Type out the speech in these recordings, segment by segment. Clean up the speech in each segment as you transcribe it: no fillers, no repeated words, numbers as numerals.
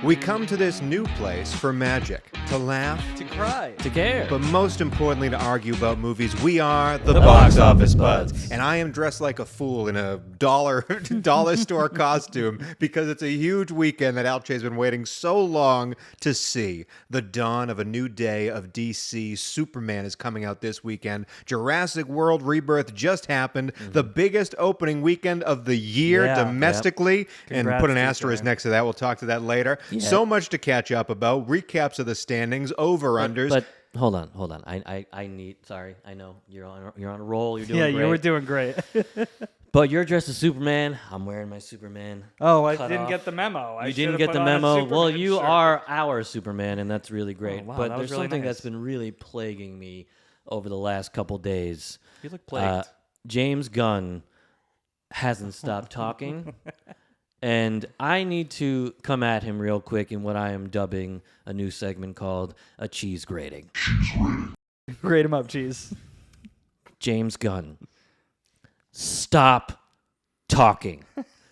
We come to this new place for magic, to laugh, To cry. To care. but most importantly to argue about movies. We are the Box Office Buds. And I am dressed like a fool in a dollar store costume because it's a huge weekend that Alche's been waiting so long to see. The dawn of a new day of DC. Superman is coming out this weekend. Jurassic World Rebirth just happened. The biggest opening weekend of the year domestically. And Congrats, put an DJ. asterisk next to that. We'll talk to that later. Yeah. So much to catch up about. Recaps of the standings, over-unders. But hold on. I need. Sorry, I know you're on a roll. You're doing Yeah, great. you were doing great. But you're dressed as Superman. I'm wearing my Superman. Oh, I cut didn't off. get the memo. You didn't get the memo. Well, you are our Superman, and that's really great. Oh, wow, but that there's was really something nice. that's been really plaguing me over the last couple days. You look plagued. James Gunn hasn't stopped talking. And I need to come at him real quick in what I am dubbing a new segment called a cheese grating. Grate him up, cheese. James Gunn, stop talking.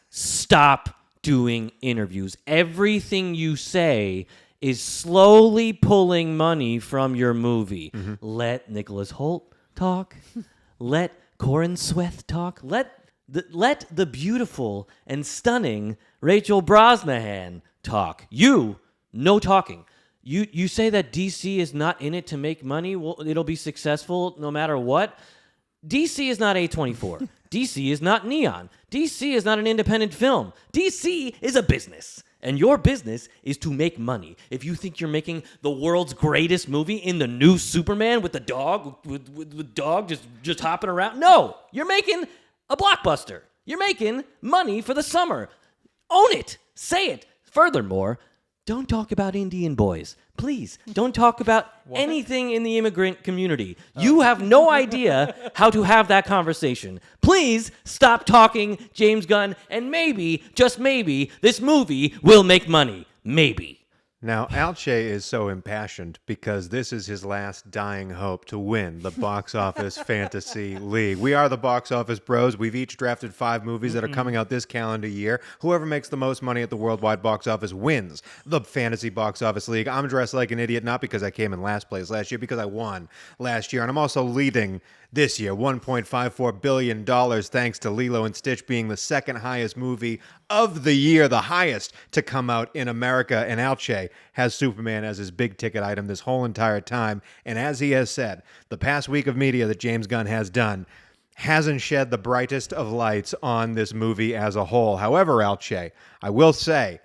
Stop doing interviews. Everything you say is slowly pulling money from your movie. Let Nicholas Hoult talk. Let Corin Sweth talk. Let the beautiful and stunning Rachel Brosnahan talk. No talking. You say that DC is not in it to make money. Well, it'll be successful no matter what. DC is not A24. DC is not Neon. DC is not an independent film. DC is a business. And your business is to make money. If you think you're making the world's greatest movie in the new Superman with the dog, with dog just hopping around, no, you're making a blockbuster. You're making money for the summer. Own it. Say it. Furthermore, don't talk about Indian boys. Please, don't talk about anything in the immigrant community. You have no idea how to have that conversation. Please stop talking, James Gunn, and maybe, just maybe, this movie will make money. Maybe. Now, Alche is so impassioned because this is his last dying hope to win the Box Office Fantasy League. We are the Box Office Bros. We've each drafted 5 movies that are coming out this calendar year. Whoever makes the most money at the worldwide box office wins the Fantasy Box Office League. I'm dressed like an idiot, not because I came in last place last year, because I won last year. And I'm also leading this year, $1.54 billion, thanks to Lilo and Stitch being the second highest movie of the year, the highest to come out in America. And Alche has Superman as his big ticket item this whole entire time. And as he has said, the past week of media that James Gunn has done hasn't shed the brightest of lights on this movie as a whole. However, Alche, I will say,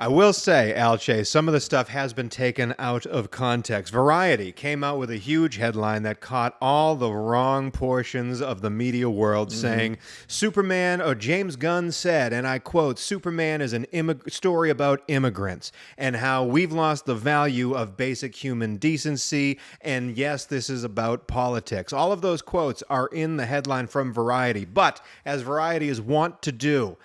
Alche, some of the stuff has been taken out of context. Variety came out with a huge headline that caught all the wrong portions of the media world, saying, Superman, or James Gunn said, and I quote, Superman is an story about immigrants and how we've lost the value of basic human decency, and yes, this is about politics. All of those quotes are in the headline from Variety, but as Variety is wont to do,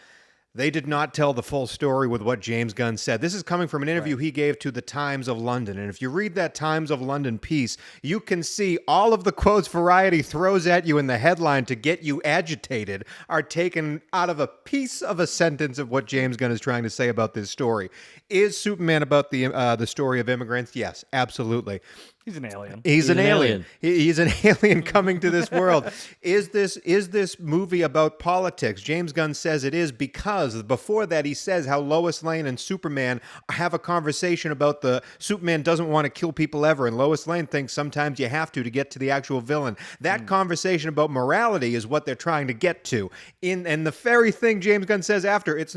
they did not tell the full story with what James Gunn said. This is coming from an interview he gave to the Times of London. And if you read that Times of London piece, you can see all of the quotes Variety throws at you in the headline to get you agitated are taken out of a piece of a sentence of what James Gunn is trying to say about this story. Is Superman about the story of immigrants? Yes, absolutely. He's an alien. He's an alien. He's an alien coming to this world. Is this movie about politics? James Gunn says it is because before that he says how Lois Lane and Superman have a conversation about the Superman doesn't want to kill people ever, and Lois Lane thinks sometimes you have to get to the actual villain. That conversation about morality is what they're trying to get to. And the very thing James Gunn says after, it's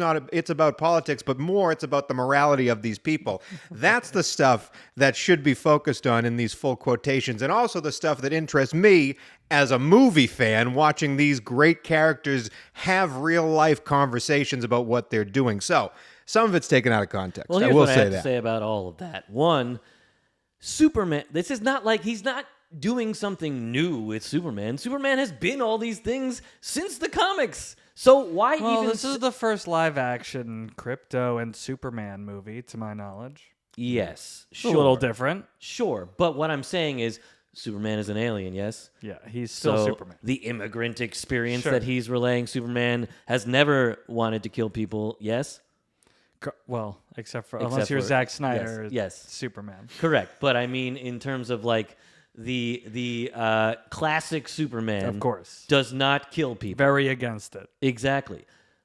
about politics, but more it's about the morality of these people. That's the stuff that should be focused on in these full quotations, and also the stuff that interests me as a movie fan, watching these great characters have real life conversations about what they're doing. So some of it's taken out of context. Well, here's what I have to say about all of that. One, Superman, this is not like he's not doing something new with Superman. Superman has been all these things since the comics. So why even... This is the first live-action Crypto and Superman movie, to my knowledge. Yes, It's a little different. Sure, but what I'm saying is Superman is an alien, yes? Yeah, he's still Superman. The immigrant experience Sure. that he's relaying, Superman has never wanted to kill people, yes? Well, Except Except you're for- Zack Snyder, yes. Superman. Correct. But I mean, in terms of like the classic Superman, Of course. does not kill people. Very against it. Exactly.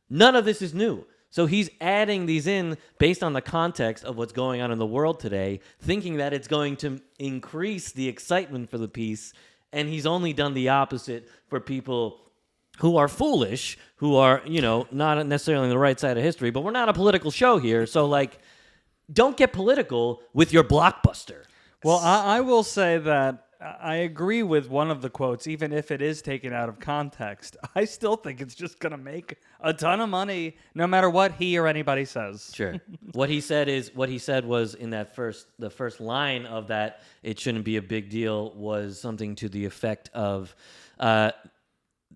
None of this is new. So he's adding these in based on the context of what's going on in the world today, thinking that it's going to increase the excitement for the piece, and he's only done the opposite for people who are foolish, who are, not necessarily on the right side of history, but we're not a political show here, so like, don't get political with your blockbuster. Well, I will say that I agree with one of the quotes, even if it is taken out of context. I still think it's just going to make a ton of money, no matter what he or anybody says. Sure. What he said was in the first line of that, it shouldn't be a big deal, was something to the effect of,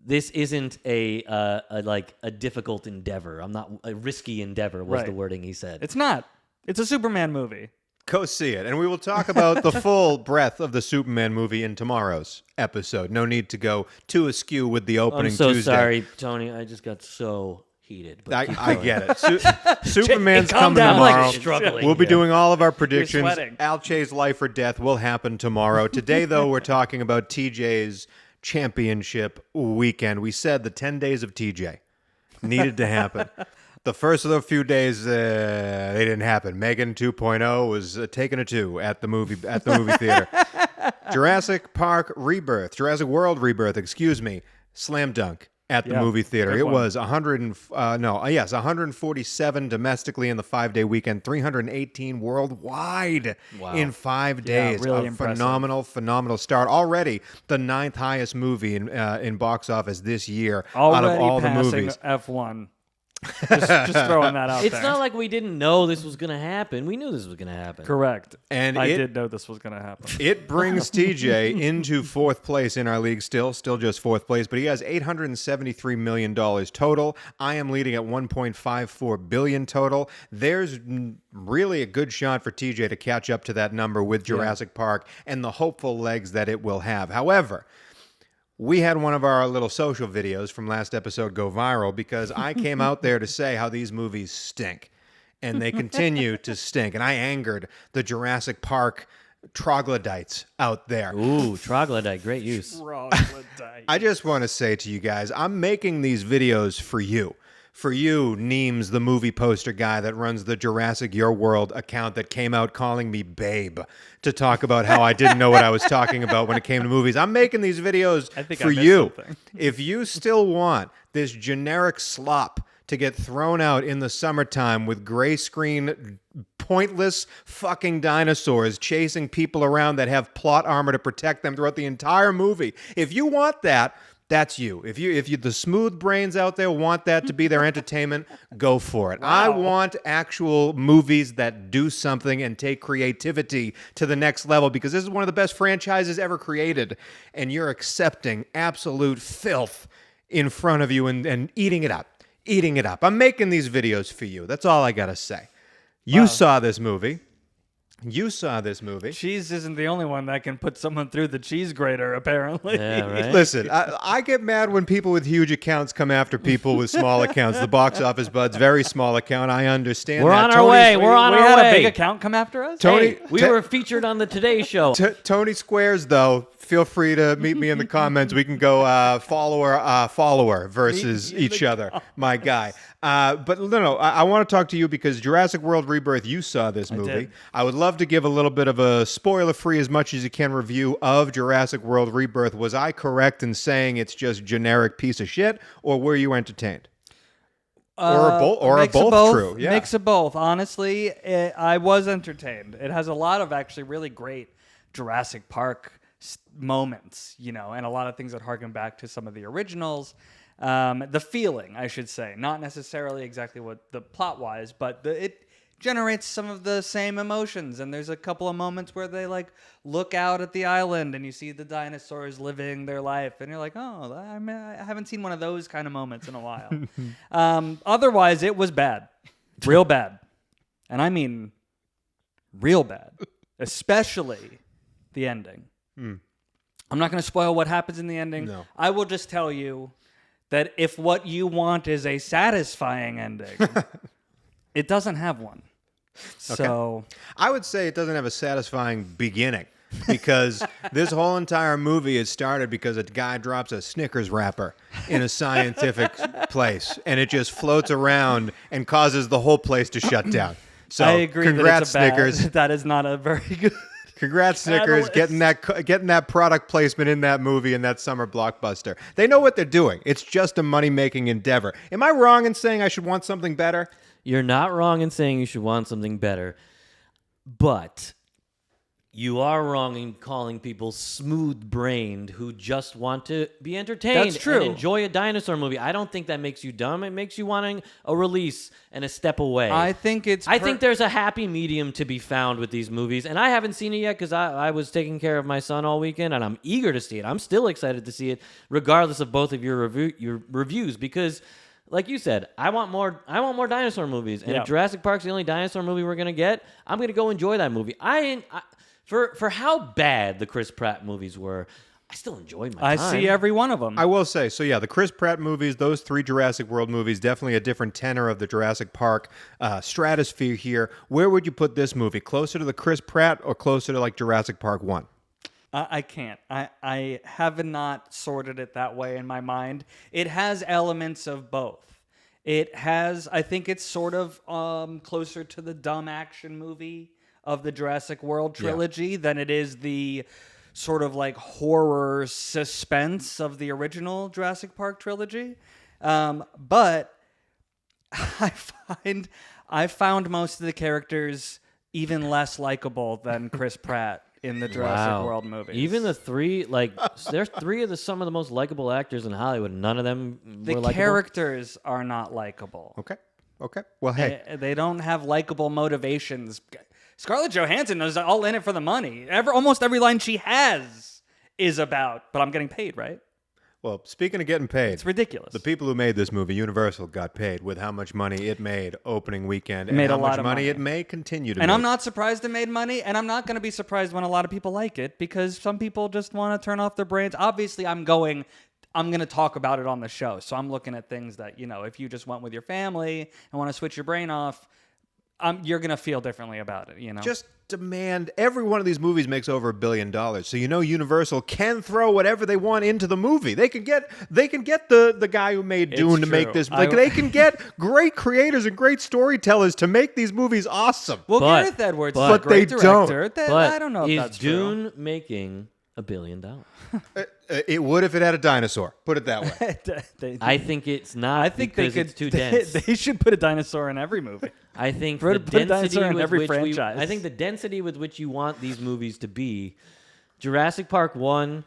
this isn't a difficult endeavor. A risky endeavor was Right. the wording he said. It's not. It's a Superman movie. Go see it. And we will talk about the full breadth of the Superman movie in tomorrow's episode. No need to go too askew with the opening I'm so Tuesday. sorry, Tony. I just got so heated. But keep I going. get it. Superman's calm coming down. I'm tomorrow. like struggling. We'll be here. doing all of our predictions. sweating. Alche's life or death will happen tomorrow. Today, though, we're talking about TJ's championship weekend. We said the 10 days of TJ needed to happen. The first of the few days, they didn't happen. Megan 2.0 was taking a 2 at the movie theater. Jurassic World Rebirth, slam dunk at the Yeah, movie theater. good It one. was 147 domestically in the 5-day weekend, 318 worldwide in 5 days. really a impressive. phenomenal start. Already the 9th highest movie in box office this year out of Already all the passing movies. F1. just throwing that out It's there. not like we didn't know this was going to happen. We knew this was going to happen. Correct. And I it- did know this was going to happen. It brings TJ into 4th place in our league still just 4th place, but he has $873 million total. I am leading at $1.54 billion total. There's really a good shot for TJ to catch up to that number with Jurassic Park and the hopeful legs that it will have. However, we had one of our little social videos from last episode go viral because I came out there to say how these movies stink. And they continue to stink. And I angered the Jurassic Park troglodytes out there. Ooh, troglodyte, great use. I just want to say to you guys, I'm making these videos for you. For you, Neems, the movie poster guy that runs the Jurassic Your World account that came out calling me babe to talk about how I didn't know what I was talking about when it came to movies. I'm making these videos I think I for missed you. something. If you still want this generic slop to get thrown out in the summertime with gray screen, pointless fucking dinosaurs chasing people around that have plot armor to protect them throughout the entire movie, if you want that, that's you. If you the smooth brains out there want that to be their entertainment, go for it. I want actual movies that do something and take creativity to the next level because this is one of the best franchises ever created, and you're accepting absolute filth in front of you and eating it up. Eating it up. I'm making these videos for you. That's all I got to say. You saw this movie. Cheese isn't the only one that can put someone through the cheese grater, apparently. Yeah, right? Listen, I get mad when people with huge accounts come after people with small accounts. The box office bud's very small account. I understand We're that. on our Tony- way. We're on we our had way. a big account come after us? Tony- Hey, we Te- were featured on the Today Show. Tony Squares, though, feel free to meet me in the comments. We can go follower versus each other, my guy. But no, I want to talk to you because Jurassic World Rebirth, you saw this movie. did. I would love to give a little bit of a spoiler-free as much as you can review of Jurassic World Rebirth. Was I correct in saying it's just generic piece of shit, or were you entertained? Or mix both of both true, yeah. Mix of both. Honestly, I was entertained. It has a lot of actually really great Jurassic Park moments, and a lot of things that harken back to some of the originals. The feeling, I should say, not necessarily exactly what the plot-wise, but it generates some of the same emotions. And there's a couple of moments where they look out at the island and you see the dinosaurs living their life, and you're like, oh, I haven't seen one of those kind of moments in a while. Otherwise, it was bad, real bad, and I mean real bad, especially the ending. I'm not going to spoil what happens in the ending. No. I will just tell you that if what you want is a satisfying ending, it doesn't have one. So I would say it doesn't have a satisfying beginning because this whole entire movie is started because a guy drops a Snickers wrapper in a scientific place, and it just floats around and causes the whole place to shut down. So, I agree. congrats, that it's Snickers. That is not a very good. Congrats, Snickers, Catalyst. getting that product placement in that movie and that summer blockbuster. They know what they're doing. It's just a money-making endeavor. Am I wrong in saying I should want something better? You're not wrong in saying you should want something better, but you are wrong in calling people smooth-brained who just want to be entertained That's true. and enjoy a dinosaur movie. I don't think that makes you dumb. It makes you wanting a release and a step away. I think it's. I think there's a happy medium to be found with these movies, and I haven't seen it yet because I was taking care of my son all weekend, and I'm eager to see it. I'm still excited to see it, regardless of both of your reviews, because, like you said, I want more dinosaur movies, and if Jurassic Park's the only dinosaur movie we're gonna get, I'm gonna go enjoy that movie. For how bad the Chris Pratt movies were, I still enjoyed my time. I see every one of them. I will say, so yeah, the Chris Pratt movies, those 3 Jurassic World movies, definitely a different tenor of the Jurassic Park stratosphere here. Where would you put this movie? Closer to the Chris Pratt or closer to like Jurassic Park 1? I can't. I have not sorted it that way in my mind. It has elements of both. It has, I think it's sort of closer to the dumb action movie of the Jurassic World trilogy than it is the sort of like horror suspense of the original Jurassic Park trilogy. But I found most of the characters even less likable than Chris Pratt in the Jurassic World movies. Even the 3, there's 3 of some of the most likable actors in Hollywood. None of them were likable. The characters are not likable. Okay. Well, hey. They don't have likable motivations. Scarlett Johansson is all in it for the money. Almost every line she has is about, but I'm getting paid, right? Well, speaking of getting paid, It's ridiculous. the people who made this movie, Universal, got paid with how much money it made opening weekend and Made how a lot much of money money. it may continue to And make. I'm not surprised it made money, and I'm not going to be surprised when a lot of people like it, because some people just want to turn off their brains. Obviously, I'm going to talk about it on the show, so I'm looking at things that, if you just went with your family and want to switch your brain off, you're going to feel differently about it, Just demand. Every one of these movies makes over $1 billion, so Universal can throw whatever they want into the movie. They can get the guy who made Dune to make true. this. They can get great creators and great storytellers to make these movies awesome. Well, But- Gareth Edwards but is a great they don't. director. But I don't know if is that's true. Dune making $1 billion? It would if it had a dinosaur. Put it that way. I think it's not. I think they because could. It's too dense. They should put a dinosaur in every movie. I think Put the a dinosaur density in with every which franchise. I think the density with which you want these movies to be. Jurassic Park 1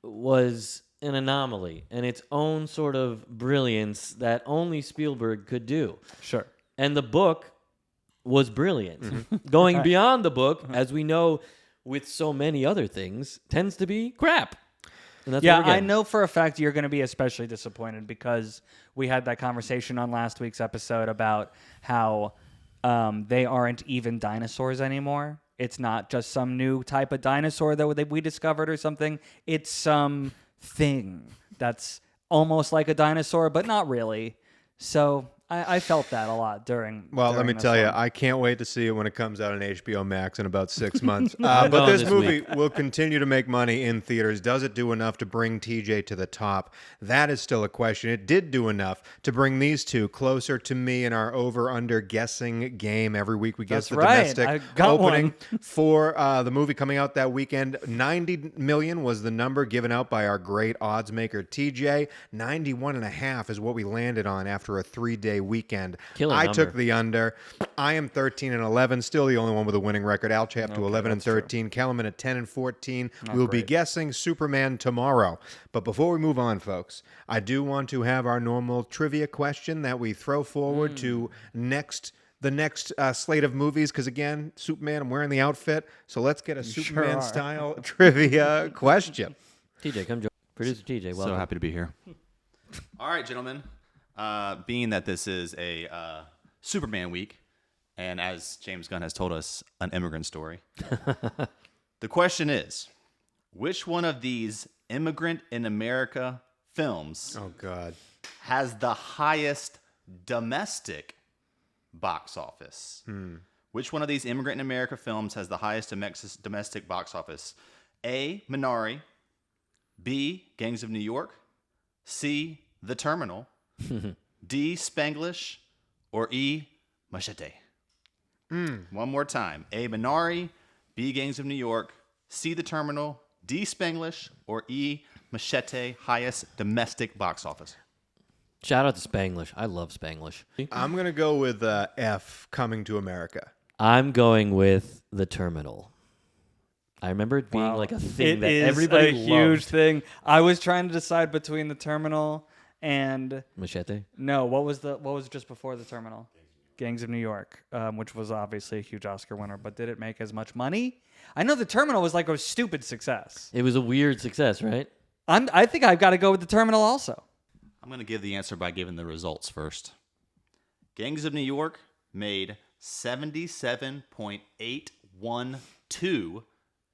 was an anomaly and its own sort of brilliance that only Spielberg could do. Sure. And the book was brilliant. Going beyond the book, as we know with so many other things, tends to be crap. And that's what we're I getting. know for a fact you're going to be especially disappointed because we had that conversation on last week's episode about how they aren't even dinosaurs anymore. It's not just some new type of dinosaur that we discovered or something. It's some thing that's almost like a dinosaur, but not really. So I felt that a lot during. Well, let me this tell you, one. I can't wait to see it when it comes out on HBO Max in about 6 months. I'm But going this this movie will continue to make money in theaters. Does it do enough to bring TJ to the top? That is still a question. It did do enough to bring these two closer to me in our over-under guessing game. Every week we guess That's the right. domestic I got opening for the movie coming out that weekend. 90 million was the number given out by our great odds maker TJ. 91.5 is what we landed on after a 3-day weekend. Killer I number. took the under. I am 13-11, still the only one with a winning record. Al Chap to 11-13, Kellerman at 10-14. We'll be guessing Superman tomorrow. But before we move on, folks, I do want to have our normal trivia question that we throw forward to the next slate of movies. Because again, Superman, I'm wearing the outfit, so let's get a Superman style trivia question. TJ, come join. Producer TJ, welcome. So happy to be here. All right, gentlemen. Being that this is a Superman week, and as James Gunn has told us, an immigrant story, the question is, which one of these Immigrant in America films Oh God. has the highest domestic box office? Which one of these Immigrant in America films has the highest domestic box office? A. Minari. B. Gangs of New York. C. The Terminal. D. Spanglish. Or E. Machete. One more time. A. Minari. B. Gangs of New York. C. The Terminal. D. Spanglish. Or E. Machete. Highest domestic box office. Shout out to Spanglish. I love Spanglish. I'm going to go with F, Coming to America. I'm going with The Terminal. I remember it being like a thing It that is everybody a loved. huge thing. I was trying to decide between The Terminal and Machete. no. What was just before The Terminal? Gangs of New York, which was obviously a huge Oscar winner, but did it make as much money? I know The Terminal was like a stupid success. It was a weird success, right? I think I've got to go with The Terminal also. I'm going to give the answer by giving the results first. Gangs of New York made $77.812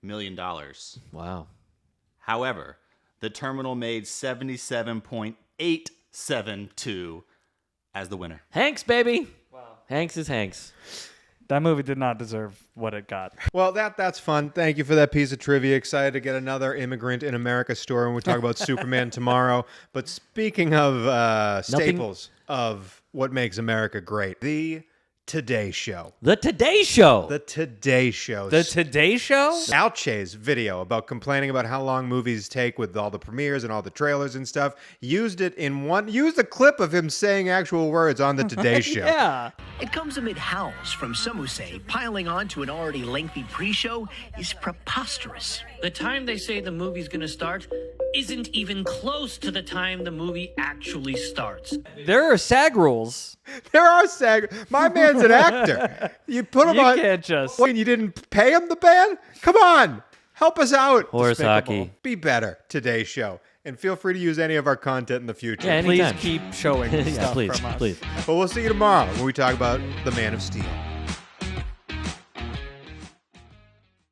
million. Wow. However, The Terminal made $77.872 as the winner. Hanks, baby. Wow. Hanks is Hanks. That movie did not deserve what it got. Well, that's fun. Thank you for that piece of trivia. Excited to get another Immigrant in America story when we talk about Superman tomorrow. But speaking of staples of what makes America great, the Today Show. The Today Show. The Today Show. The Today Show? Alche's video about complaining about how long movies take with all the premieres and all the trailers and stuff, used a clip of him saying actual words on the Today Show. Yeah. It comes amid howls from some who say piling on to an already lengthy pre-show is preposterous. The time they say the movie's gonna start isn't even close to the time the movie actually starts. There are SAG rules. There are SAG. My man's an actor. You put him You on. can't just. What, and you didn't pay him the band? Come on. Help us out. Horse Despicable. hockey. Be better. Today Show. And feel free to use any of our content in the future. Yeah, Please anytime. keep showing Yeah, stuff please, from us. please. But we'll see you tomorrow when we talk about The Man of Steel.